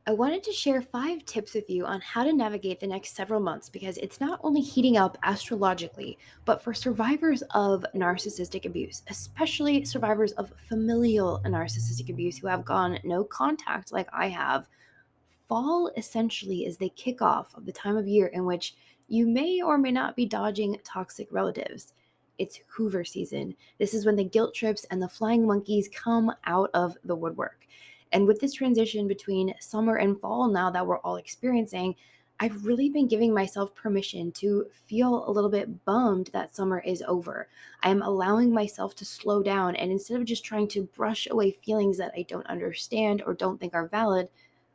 I wanted to share 5 tips with you on how to navigate the next several months because it's not only heating up astrologically, but for survivors of narcissistic abuse, especially survivors of familial narcissistic abuse who have gone no contact like I have. Fall essentially is the kickoff of the time of year in which you may or may not be dodging toxic relatives. It's Hoover season. This is when the guilt trips and the flying monkeys come out of the woodwork. And with this transition between summer and fall now that we're all experiencing, I've really been giving myself permission to feel a little bit bummed that summer is over. I am allowing myself to slow down, and instead of just trying to brush away feelings that I don't understand or don't think are valid,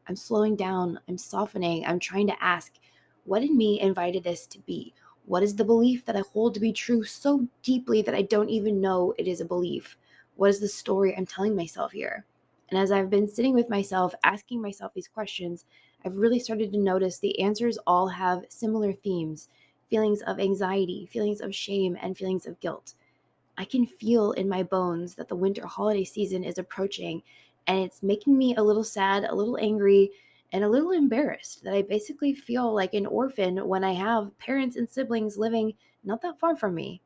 I'm slowing down, I'm softening, I'm trying to ask, what in me invited this to be? What is the belief that I hold to be true so deeply that I don't even know it is a belief? What is the story I'm telling myself here? And as I've been sitting with myself, asking myself these questions, I've really started to notice the answers all have similar themes: feelings of anxiety, feelings of shame, and feelings of guilt. I can feel in my bones that the winter holiday season is approaching, and it's making me a little sad, a little angry, and a little embarrassed that I basically feel like an orphan when I have parents and siblings living not that far from me.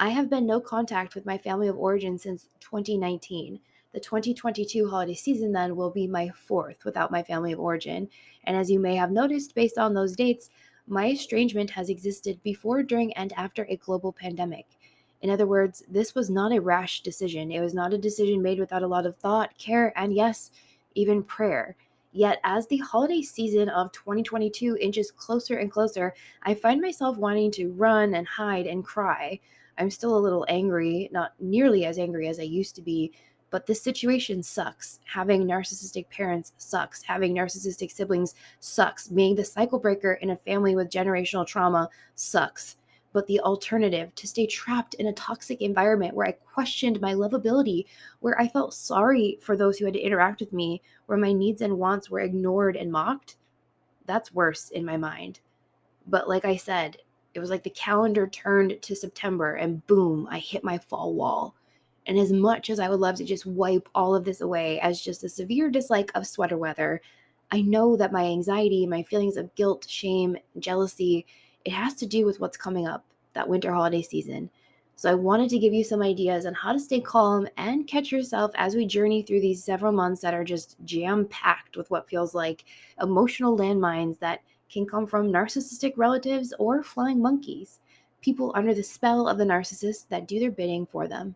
I have been no contact with my family of origin since 2019. The 2022 holiday season then will be my fourth without my family of origin. And as you may have noticed based on those dates, my estrangement has existed before, during, and after a global pandemic. In other words, this was not a rash decision. It was not a decision made without a lot of thought, care, and yes, even prayer. Yet, as the holiday season of 2022 inches closer and closer, I find myself wanting to run and hide and cry. I'm still a little angry, not nearly as angry as I used to be, but this situation sucks. Having narcissistic parents sucks. Having narcissistic siblings sucks. Being the cycle breaker in a family with generational trauma sucks. But the alternative, to stay trapped in a toxic environment where I questioned my lovability, where I felt sorry for those who had to interact with me, where my needs and wants were ignored and mocked, that's worse in my mind. But like I said, it was like the calendar turned to September and boom, I hit my fall wall. And as much as I would love to just wipe all of this away as just a severe dislike of sweater weather, I know that my anxiety, my feelings of guilt, shame, jealousy, it has to do with what's coming up, that winter holiday season. So I wanted to give you some ideas on how to stay calm and catch yourself as we journey through these several months that are just jam packed with what feels like emotional landmines that can come from narcissistic relatives or flying monkeys, people under the spell of the narcissist that do their bidding for them.